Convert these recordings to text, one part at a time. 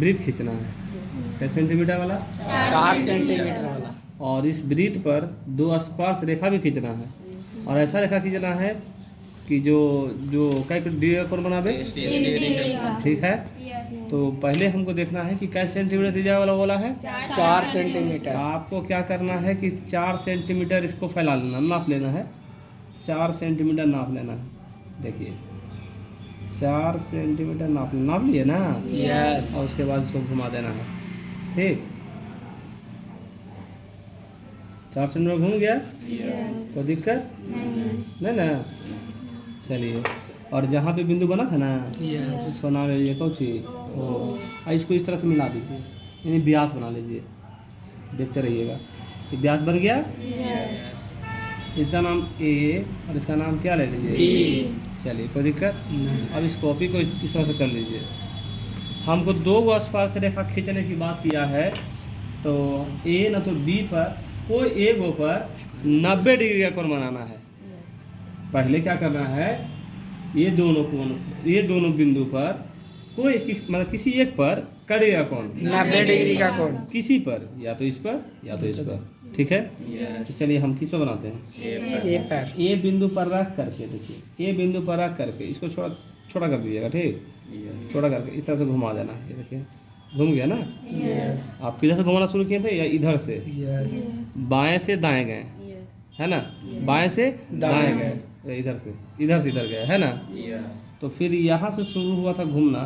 वृत्त खींचना है। कैसे सेंटीमीटर वाला? 4 सेंटीमीटर वाला। और इस वृत्त पर 2 स्पर्श रेखा भी खींचना है, और ऐसा रेखा खींचना है कि जो जो क्या डिग्री का कोण बनावे। ठीक है, तो पहले हमको देखना है कि कैसे सेंटीमीटर त्रिज्या वाला बोला है 4 सेंटीमीटर। आपको क्या करना है कि 4 सेंटीमीटर इसको फैला लेना, नाप लेना है। 4 सेंटीमीटर नाप लेना है। देखिए 4 सेंटीमीटर नाप लिए ना। यस। और उसके बाद इसको घुमा देना है। ठीक, 4 सेंटीमीटर घूम गया। तो दिक्कत नहीं ना। चलिए, और जहाँ पे बिंदु बना था ना उसको नाम ले लीजिए कौन सी, इसको इस तरह से मिला दीजिए, यानी व्यास बना लीजिए। देखते रहिएगा, ये व्यास बन गया। इसका नाम ए और इसका नाम क्या ले लीजिए, चलिए कोई दिक्कत। अब इस कॉपी को इस तरह से कर लीजिए। हमको 2 स्पर्श रेखा खींचने की बात किया है, तो ए न तो बी पर कोई एक पर 90 डिग्री का कोण बनाना है। पहले क्या करना है, ये दोनों बिंदु पर कोई मतलब किसी एक पर करेगा कोण 90 डिग्री का कोण, किसी पर, या तो इस पर या तो इस पर। ठीक है, तो चलिए हम किस पर बनाते हैं, ए पर। ए बिंदु पर रख करके, देखिए ए बिंदु पर रख करके इसको छोटा कर दीजिएगा। ठीक, छोटा करके इस तरह से घुमा देना। ये देखिए घूम गया ना। आप किधर से घुमाना शुरू किए थे, या इधर से? बाएं से दाएं गए, है ना। बाएं से दाएं गए, इधर से इधर गए, है ना। तो फिर यहाँ से शुरू हुआ था घूमना,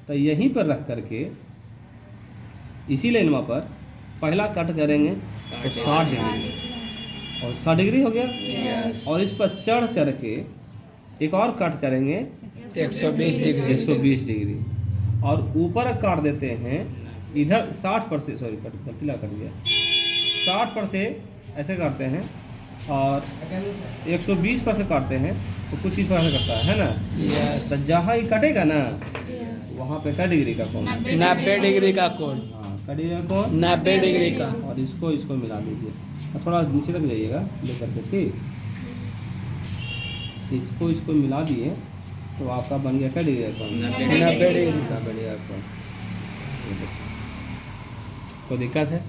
तो यहीं पर रख करके इसी लाइनमा पर पहला कट करेंगे तो 60 डिग्री, और 60 डिग्री हो गया। और इस पर चढ़ करके एक और कट करेंगे 120 डिग्री। 120 डिग्री, और ऊपर काट देते हैं इधर 60%, सॉरी कट गया, 60% ऐसे काटते हैं, और 120 पर से काटते हैं, तो कुछ इस तरह से करता है ना। यस। तो जहाँ ही कटेगा ना वहाँ पे क्या डिग्री का कोण, 90 डिग्री का कोण। हाँ, कटेगा कोण 90 डिग्री का। और इसको मिला दीजिए, और थोड़ा नीचे तक जाइएगा लेकर के। ठीक, इसको मिला दिए तो आपका बन गया क्या डिग्री का कोण, 90 डिग्री का। बढ़िया कोण। कोई दिक्कत है?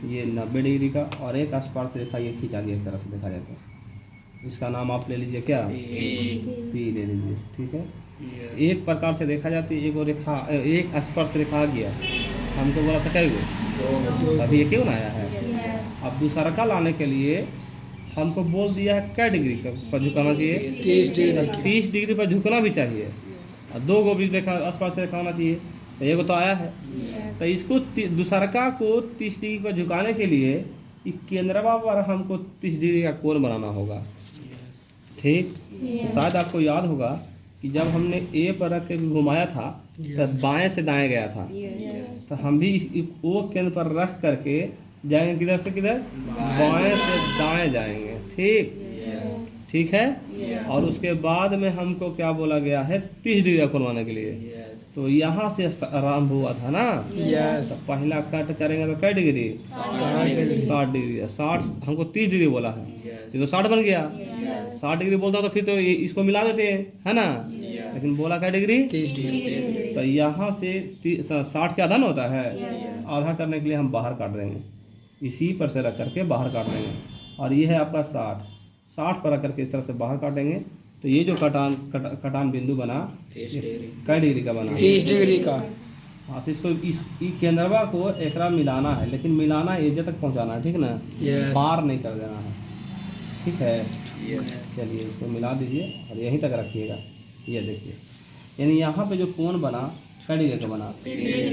ये 90 डिग्री का, और एक स्पर्श रेखा ये खींचा गया, एक तरह से देखा जाए तो इसका नाम आप ले लीजिए क्या, पी ले लीजिए। ठीक है, एक प्रकार से देखा जाए तो एक स्पर्श रेखा आ गया, हमको बोला था क्या, अभी ये क्यों ना आया है। अब दूसरा का लाने के लिए हमको बोल दिया है क्या डिग्री पर झुकाना चाहिए, 30 डिग्री पर झुकना भी चाहिए, और 2 गो भी स्पर्श रेखा होना चाहिए। तो ये तो आया है, तो इसको दूसरका को 30 डिग्री पर झुकाने के लिए केंद्रवा पर हमको 30 डिग्री का कोण बनाना होगा। ठीक, तो शायद आपको याद होगा कि जब हमने ए पर रख के घुमाया था तो बाएं से दाएं गया था, तो हम भी ओ केंद्र पर रख करके जाएंगे, किधर से किधर, बाएं से दाएं जाएंगे। ठीक है, और उसके बाद में हमको क्या बोला गया है, 30 डिग्री का कोण बनाने के लिए। तो यहाँ से आरंभ हुआ था ना। तो पहला कट करेंगे तो क्या डिग्री, 60 डिग्री। 60 हमको 30 डिग्री बोला है, ये तो 60 बन गया। 60 डिग्री बोलता तो फिर तो इसको मिला देते हैं, है ना। लेकिन बोला क्या डिग्री, 30 डिग्री। तो यहाँ से 60 के आधा न होता है, आधा करने के लिए हम बाहर काट देंगे, इसी पर से रख करके बाहर काट देंगे। और ये है आपका 60 पर रख करके इस तरह से बाहर काटेंगे, तो ये जो कटान बिंदु बना कै डिग्री का बना, 30 डिग्री का। हाँ, तो इसको इस केंद्रवा को एकरा मिलाना है, लेकिन मिलाना एजे तक पहुंचाना है। ठीक ना, पार नहीं कर देना है। ठीक है, चलिए इसको मिला दीजिए और यहीं तक रखिएगा। ये देखिए, यानी यहाँ पे जो कोण बना कै डिग्री का बना, 30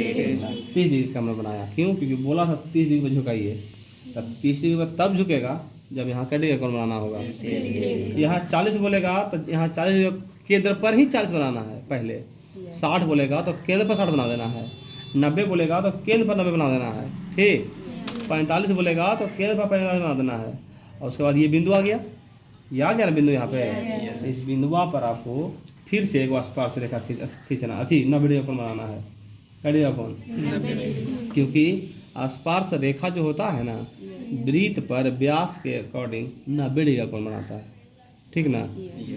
डिग्री का हमने बनाया। क्यों, क्योंकि बोला था 30 डिग्री पर झुकाइए, तब 30 डिग्री पर तब झुकेगा जब यहाँ कै डिग्री का कोण बनाना होगा। यहाँ 40 बोलेगा तो यहाँ 40 केंद्र पर ही 40 बनाना है पहले। 60 बोलेगा तो केंद्र पर 60 बना देना है। 90 बोलेगा तो केंद्र पर 90 बना देना है। ठीक, 45 बोलेगा तो केंद्र पर 45 बना देना है। और उसके बाद ये बिंदु आ गया, ये आ गया ना बिंदु यहाँ पे। इस बिंदुआ पर आपको फिर से एक स्पर्श रेखा खींचना, 90 डिग्री का कोण बनाना है। कै डिग्री का कोण, क्योंकि स्पर्श रेखा जो होता है ना, वृत्त पर व्यास के अकॉर्डिंग 90 डिग्री का कोण बनाता है। ठीक ना,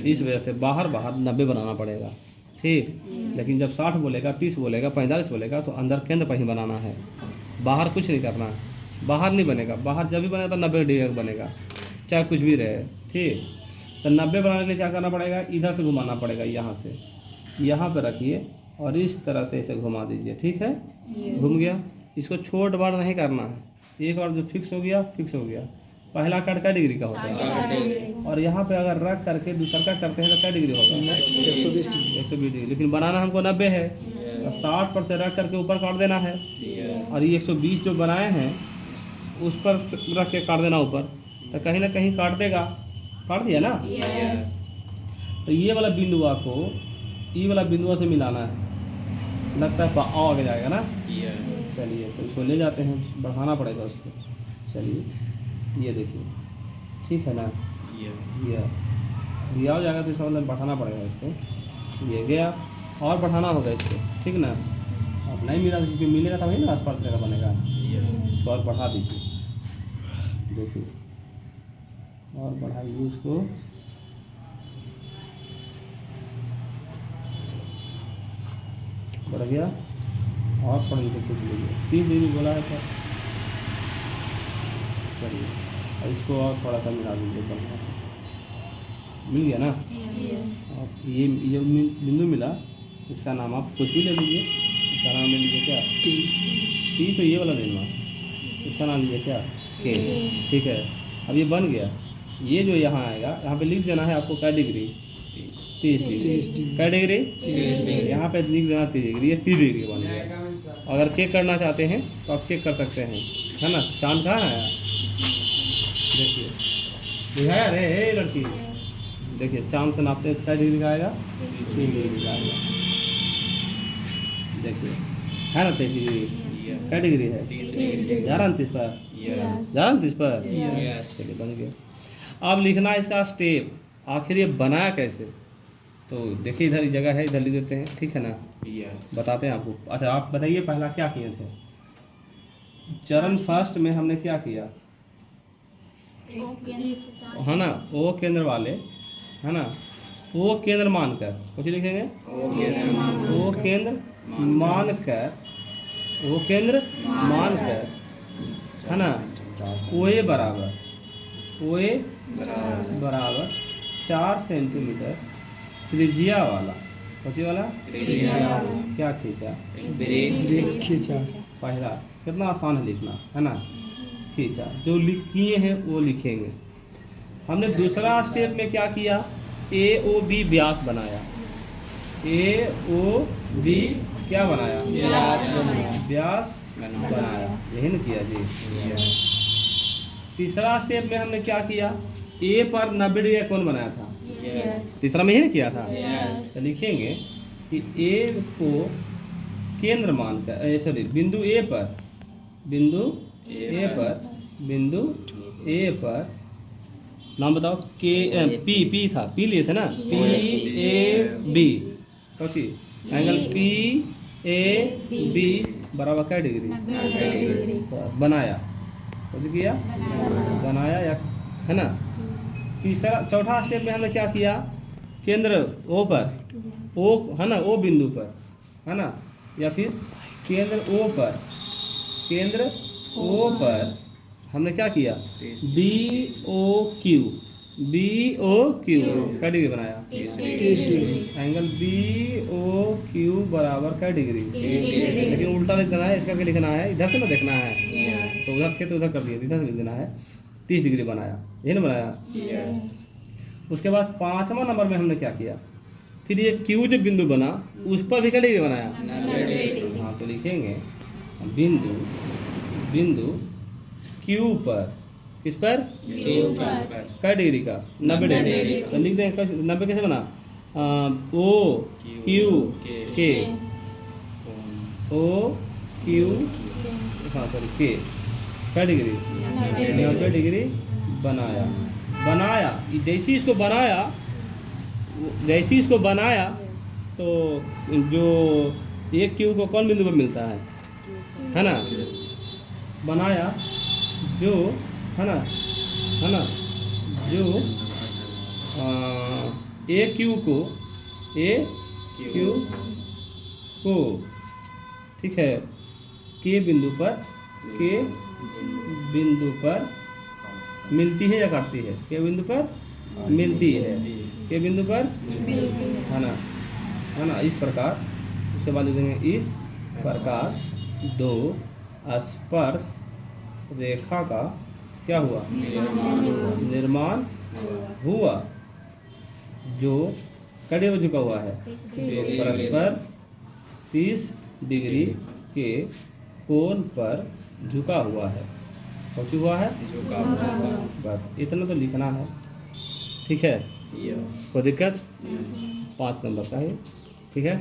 इस वजह से बाहर 90 बनाना पड़ेगा। ठीक। लेकिन जब 60 बोलेगा, 30 बोलेगा, 45 बोलेगा तो अंदर केंद्र पर ही बनाना है, बाहर कुछ नहीं करना है। बाहर नहीं बनेगा, बाहर जब भी बनेगा तो 90 डिग्री का बनेगा, चाहे कुछ भी रहे। ठीक। तो 90 बनाने के लिए क्या करना पड़ेगा, इधर से घुमाना पड़ेगा, यहाँ से यहाँ पे रखिए और इस तरह से इसे घुमा दीजिए। ठीक है, घूम गया। इसको छोट बड़ नहीं करना है, एक बार जो फिक्स हो गया फिक्स हो गया। पहला कट क्या डिग्री का होता है, और यहाँ पे अगर रख करके दूसरा का करते हैं तो क्या डिग्री होगा, 120 डिग्री। लेकिन बनाना हमको 90 है, तो 60 पर से रख करके ऊपर काट देना है, और ये 120 जो बनाए हैं उस पर रख के काट देना ऊपर, तो कहीं ना कहीं काट देगा। काट दिया ना। तो ये वाला बिंदु आपको ये वाला बिंदुओं से मिलाना है, लगता है आगे जाएगा ना। चलिए तो इसको ले जाते हैं, बढ़ाना पड़ेगा उसको। चलिए ये देखिए, ठीक है ना, ये आ जाएगा तो इसका मतलब बढ़ाना पड़ेगा इसको। ये गया और बढ़ाना होगा इसको, ठीक ना। अब नहीं मिला तो मिलेगा तभी ना आसपास का बनेगा। तो और बढ़ा दीजिए, देखिए और बढ़ाइए इसको। बढ़ गया और पढ़ लीजिए, कुछ लीजिए 30 डिग्री बोला है सर। चलिए और इसको और थोड़ा सा मिला दीजिए, बढ़िया मिल गया ना। अब ये जो बिंदु मिला, इसका नाम आप कुछ भी ले लीजिए। इसका नाम ले लीजिए क्या, टी। तो ये वाला लेना, इसका नाम लीजिए क्या, के। ठीक है, अब ये बन गया। ये जो यहाँ आएगा, यहाँ पे लिख देना है आपको क्या डिग्री, 30 डिग्री। क्या डिग्री, यहाँ पे लिख देना 30 डिग्री। ये 30 डिग्री बन गया। अगर चेक करना चाहते हैं तो आप चेक कर सकते हैं, है ना। चांद कहाँ है, देखिए दिखाया रे हे लड़की, देखिए चांद से नापते हैं क्या डिग्री का आएगा, 3 डिग्री का आएगा। देखिए है ना 30 डिग्री। क्या डिग्री है, 30 पर, 30 पर। चलिए बन गया। अब लिखना इसका स्टेप, आखिर ये बनाया कैसे। तो देखिए इधर ही जगह है, इधर लिख देते हैं, ठीक है ना। बताते हैं आपको। अच्छा आप बताइए पहला क्या किए थे। चरण फर्स्ट में हमने क्या किया, है ना, ओ केंद्र वाले, है ना, ओ केंद्र मानकर कुछ लिखेंगे, ओ केंद्र मानकर, ओ केंद्र मानकर, है ना, ओए बराबर 4 सेंटीमीटर त्रिज्या वाला, कौन वाला, क्या खींचा, ब्रेक खींचा। पहला कितना आसान है लिखना, है ना, खींचा। जो किए हैं वो लिखेंगे। हमने दूसरा स्टेप में क्या किया, AOB व्यास बनाया। AOB क्या बनाया, व्यास बनाया, यही ना किया जी। तीसरा स्टेप में हमने क्या किया, A पर 90 डिग्री कौन बनाया था, तीसरा में ही ना किया था। तो लिखेंगे कि A को केंद्र मानकर, सॉरी बिंदु A पर, बिंदु A पर नाम बताओ, P था, P लिए थे ना, PAB कौची, एंगल PAB बराबर क्या डिग्री, बनाया, कुछ किया, बनाया या, है ना। चौथा स्टेप में हमने क्या किया, केंद्र O पर, O है ना, O बिंदु पर, है ना, या फिर केंद्र O पर हमने क्या किया, BOQ क्या डिग्री बनाया, 30 डिग्री। एंगल BOQ बराबर क्या डिग्री, लेकिन उल्टा लिख देना है, इसका क्या लिखना है, इधर से ना देखना है, तो उधर थे तो उधर कर दिया, इधर से लिख देना है। 30 डिग्री बनाया, यही ना बनाया। उसके बाद 5वां नंबर में हमने क्या किया, फिर ये Q जो बिंदु बना उस पर भी क्या डिग्री बनाया, हाँ। तो लिखेंगे बिंदु Q पर, किस पर, क्या डिग्री का, 90 डिग्री। तो लिख दें 90 कैसे बना, OQ हाँ सॉरी K क्या डिग्री, 90 डिग्री बनाया। जैसे इसको बनाया तो जो एक Q को कौन बिंदु पर मिलता है ना, बनाया जो, है ना, जो एक Q क्यू को, ठीक है, के बिंदु पर मिलती है या काटती है? के बिंदु पर मिलती है, के बिंदु पर है ना, इस प्रकार। उसके बाद लिखेंगे इस प्रकार दो स्पर्श रेखा का क्या हुआ? निर्माण हुआ, जो कड़े में झुका हुआ है, परस्पर 30 डिग्री के कोण पर झुका हुआ है। पहुँचा हुआ है, बस इतना तो लिखना है, ठीक है। कोई दिक्कत? 5 नंबर का है, ठीक है।